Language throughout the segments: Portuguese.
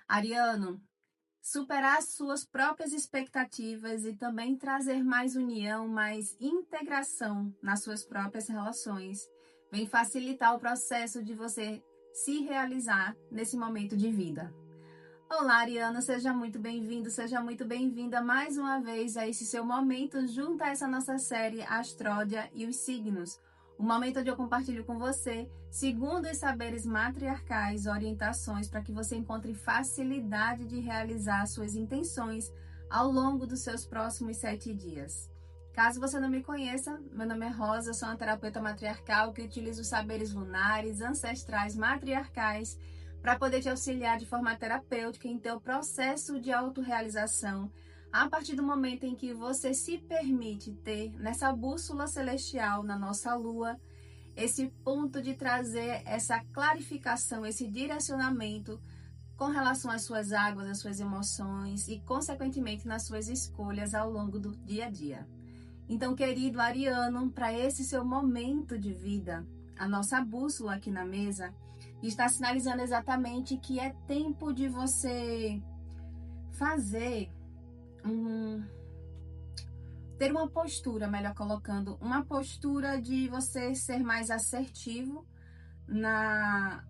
Ariano, superar suas próprias expectativas e também trazer mais união, mais integração nas suas próprias relações, vem facilitar o processo de você se realizar nesse momento de vida. Olá, Ariana, seja muito bem-vindo, seja muito bem-vinda mais uma vez a esse seu momento junto a essa nossa série Astródia e os Signos. O momento onde eu compartilho com você, segundo os saberes matriarcais, orientações para que você encontre facilidade de realizar suas intenções ao longo dos seus próximos 7 dias. Caso você não me conheça, meu nome é Rosa, sou uma terapeuta matriarcal que utiliza os saberes lunares, ancestrais, matriarcais, para poder te auxiliar de forma terapêutica em teu processo de autorrealização, a partir do momento em que você se permite ter nessa bússola celestial na nossa lua, esse ponto de trazer essa clarificação, esse direcionamento com relação às suas águas, às suas emoções e, consequentemente, nas suas escolhas ao longo do dia a dia. Então, querido Ariano, para esse seu momento de vida, a nossa bússola aqui na mesa está sinalizando exatamente que é tempo de você fazer ter uma postura, melhor colocando, uma postura de você ser mais assertivo na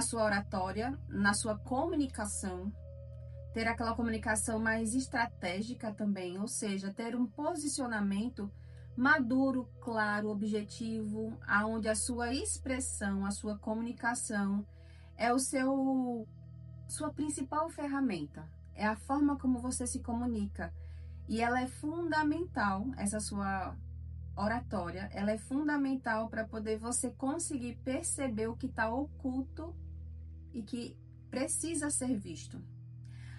sua oratória, na sua comunicação, ter aquela comunicação mais estratégica também, ou seja, ter um posicionamento maduro, claro, objetivo, aonde a sua expressão, a sua comunicação é sua principal ferramenta, é a forma como você se comunica. E ela é fundamental, essa sua oratória, ela é fundamental para poder você conseguir perceber o que está oculto e que precisa ser visto.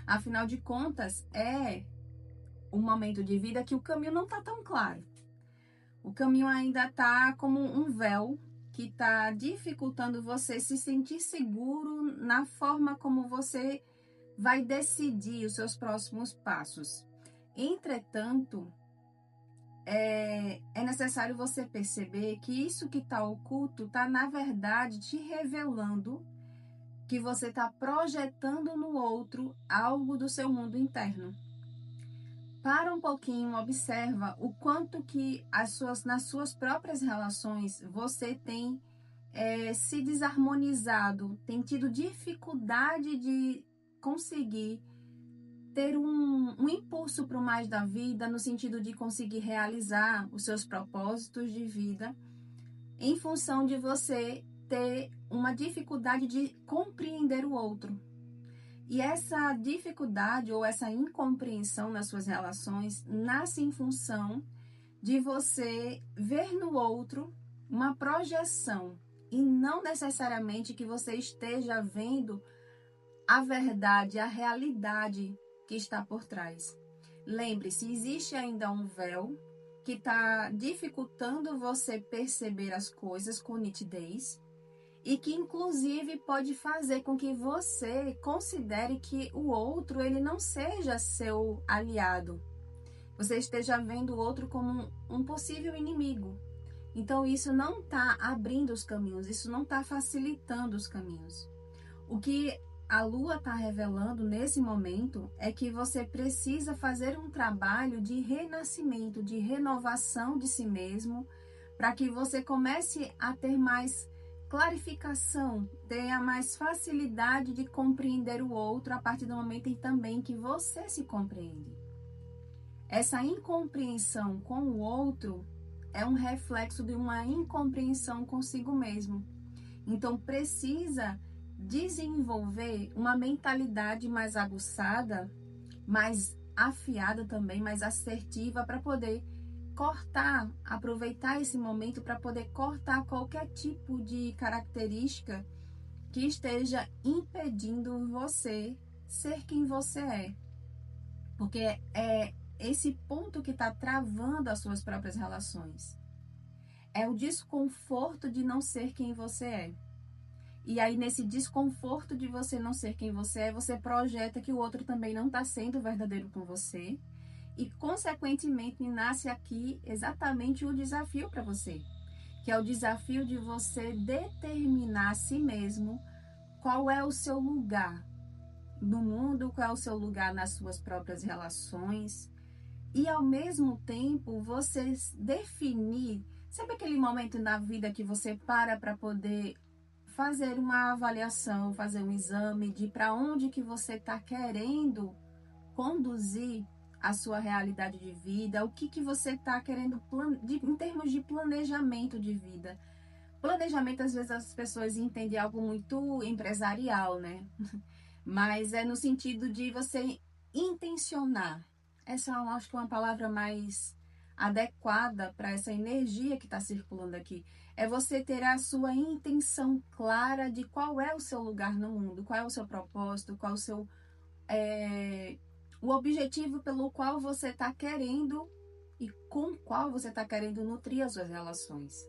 Afinal de contas, é um momento de vida que o caminho não está tão claro. O caminho ainda está como um véu que está dificultando você se sentir seguro na forma como você vai decidir os seus próximos passos. Entretanto, é necessário você perceber que isso que está oculto está, na verdade, te revelando que você está projetando no outro algo do seu mundo interno. Para um pouquinho, observa o quanto que nas suas próprias relações você tem se desarmonizado, tem tido dificuldade de conseguir ter um impulso para o mais da vida, no sentido de conseguir realizar os seus propósitos de vida, em função de você ter uma dificuldade de compreender o outro. E essa dificuldade ou essa incompreensão nas suas relações nasce em função de você ver no outro uma projeção e não necessariamente que você esteja vendo a verdade, a realidade que está por trás. Lembre-se, existe ainda um véu que está dificultando você perceber as coisas com nitidez e que inclusive pode fazer com que você considere que o outro ele não seja seu aliado. Você esteja vendo o outro como um possível inimigo. Então isso não está abrindo os caminhos, isso não está facilitando os caminhos. O que a Lua está revelando nesse momento é que você precisa fazer um trabalho de renascimento, de renovação de si mesmo, para que você comece a ter mais clarificação, tenha mais facilidade de compreender o outro a partir do momento em também que você se compreende. Essa incompreensão com o outro é um reflexo de uma incompreensão consigo mesmo. Então precisa desenvolver uma mentalidade mais aguçada, mais afiada também, mais assertiva para poder cortar, aproveitar esse momento para poder cortar qualquer tipo de característica que esteja impedindo você ser quem você é. Porque é esse ponto que está travando as suas próprias relações. É o desconforto de não ser quem você é. E aí, nesse desconforto de você não ser quem você é, você projeta que o outro também não está sendo verdadeiro com você. E, consequentemente, nasce aqui exatamente o desafio para você. Que é o desafio de você determinar a si mesmo qual é o seu lugar no mundo, qual é o seu lugar nas suas próprias relações. E ao mesmo tempo você definir, sabe aquele momento na vida que você para poder fazer uma avaliação, fazer um exame de para onde que você está querendo conduzir a sua realidade de vida, o que você está querendo em termos de planejamento de vida. Planejamento, às vezes, as pessoas entendem algo muito empresarial, né? Mas é no sentido de você intencionar. Essa eu acho que é uma palavra mais adequada para essa energia que está circulando aqui. É você ter a sua intenção clara de qual é o seu lugar no mundo, qual é o seu propósito, qual é o seu o objetivo pelo qual você está querendo e com qual você está querendo nutrir as suas relações.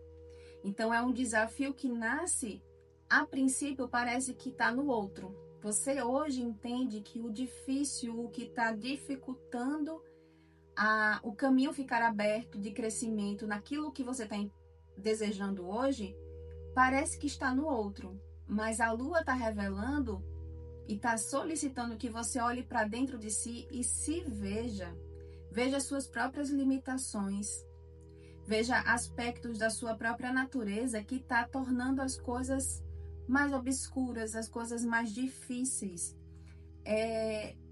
Então é um desafio que nasce, a princípio parece que está no outro. Você hoje entende que o difícil, o que está dificultando o caminho ficar aberto de crescimento naquilo que você está desejando hoje, parece que está no outro. Mas a Lua está revelando e está solicitando que você olhe para dentro de si e se veja. Veja suas próprias limitações. Veja aspectos da sua própria natureza que está tornando as coisas mais obscuras, as coisas mais difíceis.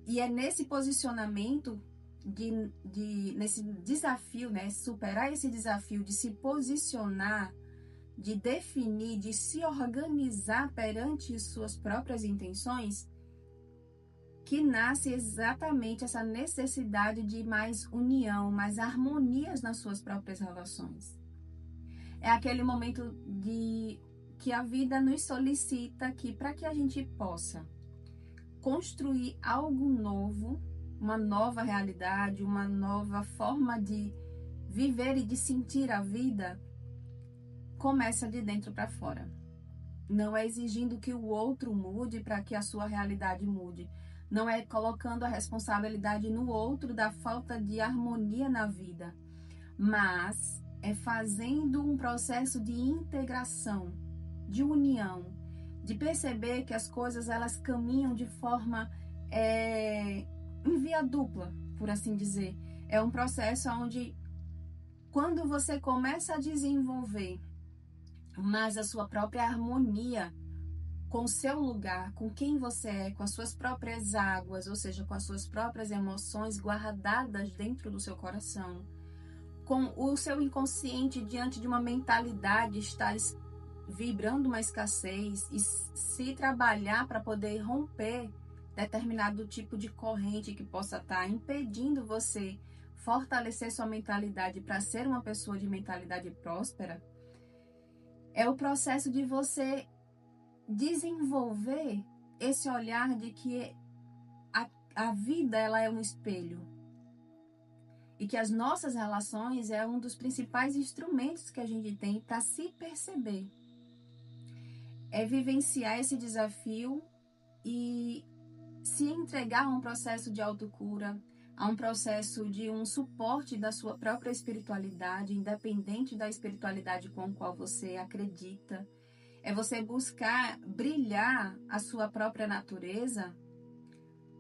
E é nesse posicionamento, nesse desafio, né, superar esse desafio de se posicionar, de definir, de se organizar perante suas próprias intenções, que nasce exatamente essa necessidade de mais união, mais harmonias nas suas próprias relações. É aquele momento que a vida nos solicita que, para que a gente possa construir algo novo, uma nova realidade, uma nova forma de viver e de sentir a vida, começa de dentro para fora. Não é exigindo que o outro mude para que a sua realidade mude. Não é colocando a responsabilidade no outro da falta de harmonia na vida, mas é fazendo um processo de integração, de união, de perceber que as coisas elas caminham de forma em via dupla, por assim dizer. É um processo onde, quando você começa a desenvolver mais a sua própria harmonia com o seu lugar, com quem você é, com as suas próprias águas, ou seja, com as suas próprias emoções guardadas dentro do seu coração, com o seu inconsciente diante de uma mentalidade estar vibrando uma escassez e se trabalhar para poder romper determinado tipo de corrente que possa estar impedindo você fortalecer sua mentalidade para ser uma pessoa de mentalidade próspera, é o processo de você desenvolver esse olhar de que a vida ela é um espelho e que as nossas relações é um dos principais instrumentos que a gente tem para se perceber. É vivenciar esse desafio e se entregar a um processo de autocura, a um processo de um suporte da sua própria espiritualidade, independente da espiritualidade com a qual você acredita. É você buscar brilhar a sua própria natureza,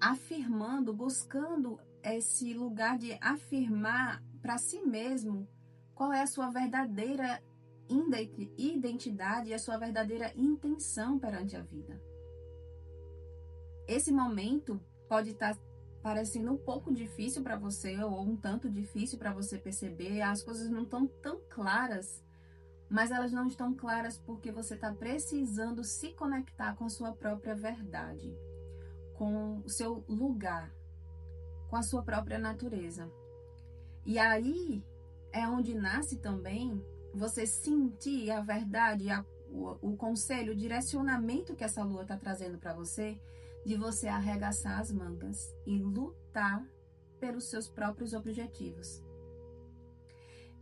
afirmando, buscando esse lugar de afirmar para si mesmo qual é a sua verdadeira identidade e a sua verdadeira intenção perante a vida. Esse momento pode estar parecendo um pouco difícil para você ou um tanto difícil para você perceber, as coisas não estão tão claras, mas elas não estão claras porque você está precisando se conectar com a sua própria verdade, com o seu lugar, com a sua própria natureza. E aí é onde nasce também você sentir a verdade, o conselho, o direcionamento que essa lua está trazendo para você, de você arregaçar as mangas e lutar pelos seus próprios objetivos.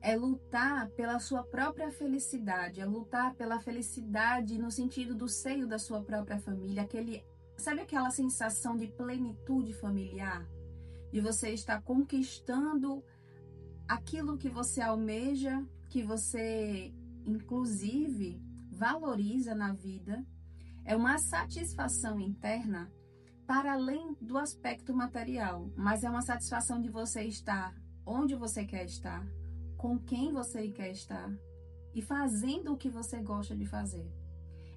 É lutar pela sua própria felicidade, é lutar pela felicidade no sentido do seio da sua própria família, sabe aquela sensação de plenitude familiar? De você estar conquistando aquilo que você almeja, que você, inclusive, valoriza na vida. É uma satisfação interna para além do aspecto material, mas é uma satisfação de você estar onde você quer estar, com quem você quer estar e fazendo o que você gosta de fazer.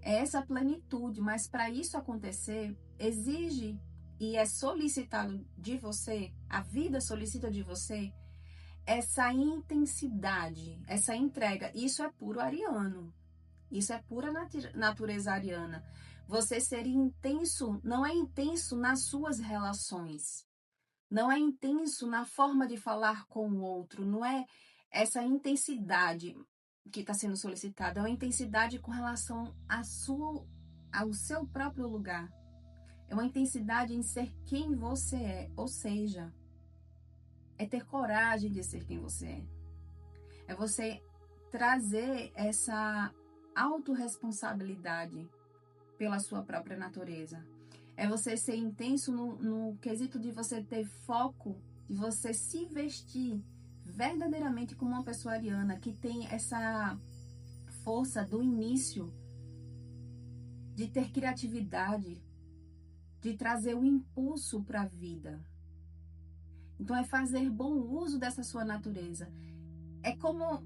É essa plenitude, mas para isso acontecer, exige e é solicitado de você, a vida solicita de você essa intensidade, essa entrega. Isso é puro ariano. Isso é pura natureza ariana. Você ser intenso, não é intenso nas suas relações. Não é intenso na forma de falar com o outro. Não é essa intensidade que está sendo solicitada. É uma intensidade com relação ao seu próprio lugar. É uma intensidade em ser quem você é. Ou seja, é ter coragem de ser quem você é. É você trazer essa autorresponsabilidade pela sua própria natureza. É você ser intenso no quesito de você ter foco, de você se vestir verdadeiramente como uma pessoa ariana, que tem essa força do início de ter criatividade, de trazer o impulso para a vida. Então é fazer bom uso dessa sua natureza. É como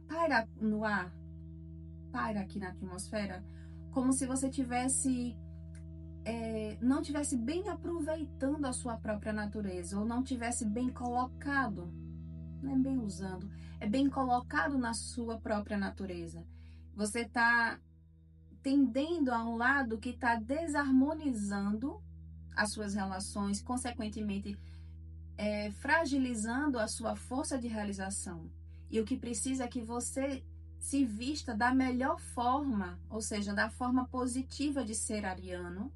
paira no ar, paira aqui na atmosfera, como se você não tivesse bem aproveitando a sua própria natureza, ou não tivesse bem colocado, não é bem usando, é bem colocado na sua própria natureza. Você está tendendo a um lado que está desarmonizando as suas relações, consequentemente, fragilizando a sua força de realização. E o que precisa é que você se vista da melhor forma, ou seja, da forma positiva de ser ariano,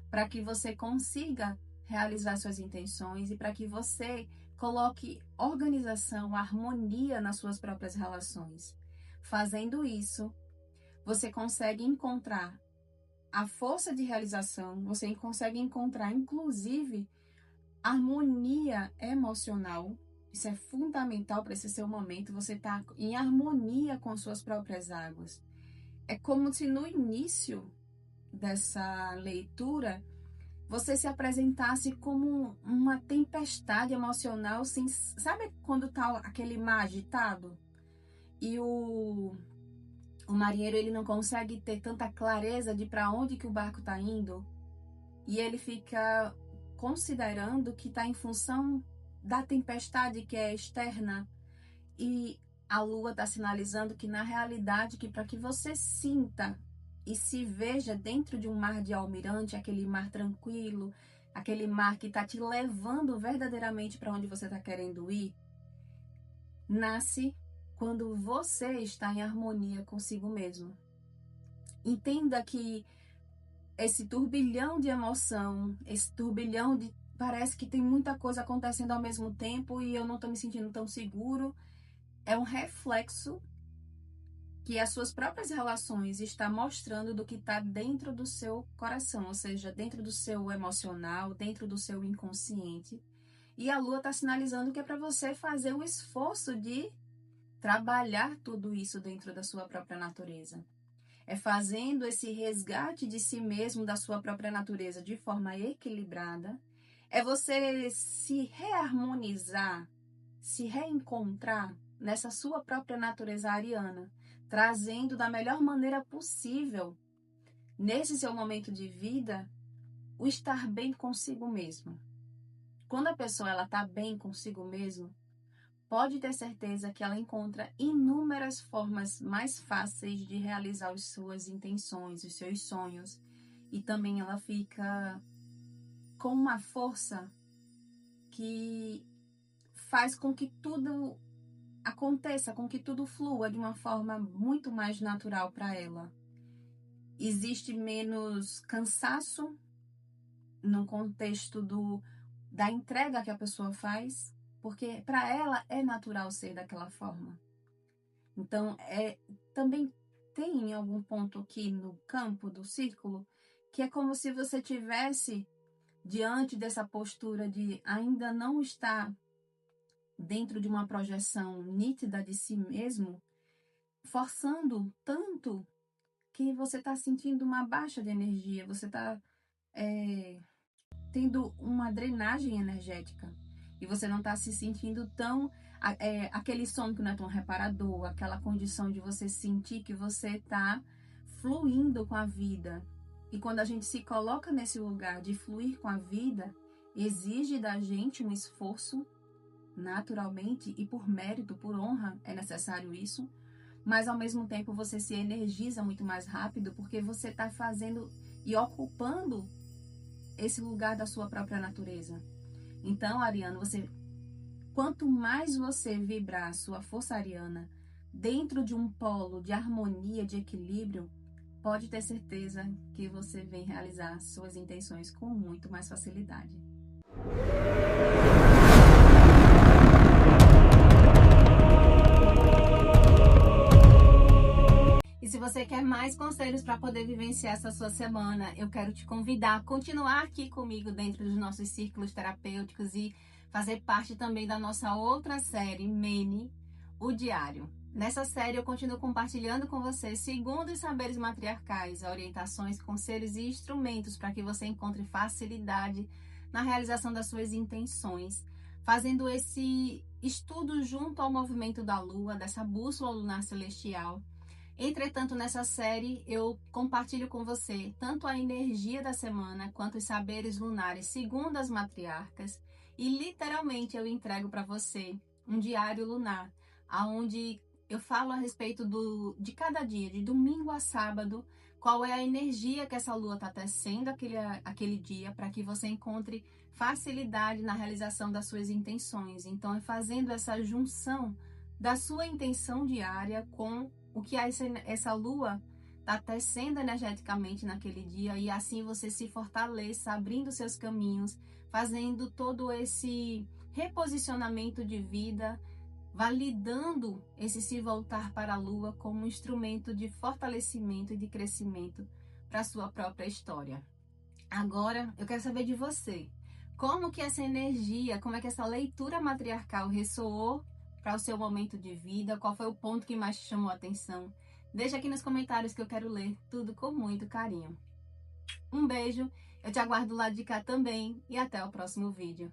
para que você consiga realizar suas intenções e para que você coloque organização, harmonia nas suas próprias relações. Fazendo isso, você consegue encontrar a força de realização, você consegue encontrar, inclusive, harmonia emocional. Isso é fundamental para esse seu momento, você está em harmonia com suas próprias águas. É como se no início dessa leitura você se apresentasse como uma tempestade emocional, assim, sabe quando tá aquele mar agitado e o marinheiro ele não consegue ter tanta clareza de para onde que o barco está indo e ele fica considerando que está em função da tempestade que é externa e a lua está sinalizando que na realidade que para que você sinta e se veja dentro de um mar de almirante, aquele mar tranquilo, aquele mar que está te levando verdadeiramente para onde você está querendo ir, nasce quando você está em harmonia consigo mesmo. Entenda que esse turbilhão de emoção, esse turbilhão de parece que tem muita coisa acontecendo ao mesmo tempo e eu não estou me sentindo tão seguro, é um reflexo que as suas próprias relações está mostrando do que está dentro do seu coração, ou seja, dentro do seu emocional, dentro do seu inconsciente. E a lua está sinalizando que é para você fazer o esforço de trabalhar tudo isso dentro da sua própria natureza. É fazendo esse resgate de si mesmo, da sua própria natureza, de forma equilibrada. É você se reharmonizar, se reencontrar nessa sua própria natureza ariana, trazendo da melhor maneira possível, nesse seu momento de vida, o estar bem consigo mesmo. Quando a pessoa ela está bem consigo mesmo, pode ter certeza que ela encontra inúmeras formas mais fáceis de realizar as suas intenções, os seus sonhos. E também ela fica com uma força que faz com que tudo aconteça, com que tudo flua de uma forma muito mais natural para ela. Existe menos cansaço no contexto da entrega que a pessoa faz, porque para ela é natural ser daquela forma. Então, também tem algum ponto aqui no campo do círculo que é como se você tivesse diante dessa postura de ainda não estar dentro de uma projeção nítida de si mesmo, forçando tanto que você está sentindo uma baixa de energia, você está tendo uma drenagem energética e você não está se sentindo tão aquele sono que não é tão reparador, aquela condição de você sentir que você está fluindo com a vida. E quando a gente se coloca nesse lugar de fluir com a vida, exige da gente um esforço naturalmente e por mérito, por honra, é necessário isso. Mas ao mesmo tempo você se energiza muito mais rápido porque você está fazendo e ocupando esse lugar da sua própria natureza. Então, ariano, quanto mais você vibrar a sua força ariana dentro de um polo de harmonia, de equilíbrio, pode ter certeza que você vem realizar suas intenções com muito mais facilidade. E se você quer mais conselhos para poder vivenciar essa sua semana, eu quero te convidar a continuar aqui comigo dentro dos nossos círculos terapêuticos e fazer parte também da nossa outra série, Mene, o Diário. Nessa série eu continuo compartilhando com você, segundo os saberes matriarcais, orientações, conselhos e instrumentos para que você encontre facilidade na realização das suas intenções, fazendo esse estudo junto ao movimento da Lua, dessa bússola lunar celestial. Entretanto, nessa série eu compartilho com você tanto a energia da semana quanto os saberes lunares segundo as matriarcas e literalmente eu entrego para você um diário lunar, aonde eu falo a respeito de cada dia, de domingo a sábado, qual é a energia que essa lua está tecendo aquele dia para que você encontre facilidade na realização das suas intenções. Então, é fazendo essa junção da sua intenção diária com o que essa lua está tecendo energeticamente naquele dia, e assim você se fortaleça, abrindo seus caminhos, fazendo todo esse reposicionamento de vida, validando esse se voltar para a lua como um instrumento de fortalecimento e de crescimento para a sua própria história. Agora, eu quero saber de você. Como que essa energia, como é que essa leitura matriarcal ressoou para o seu momento de vida? Qual foi o ponto que mais te chamou a atenção? Deixa aqui nos comentários que eu quero ler tudo com muito carinho. Um beijo, eu te aguardo lá de cá também e até o próximo vídeo.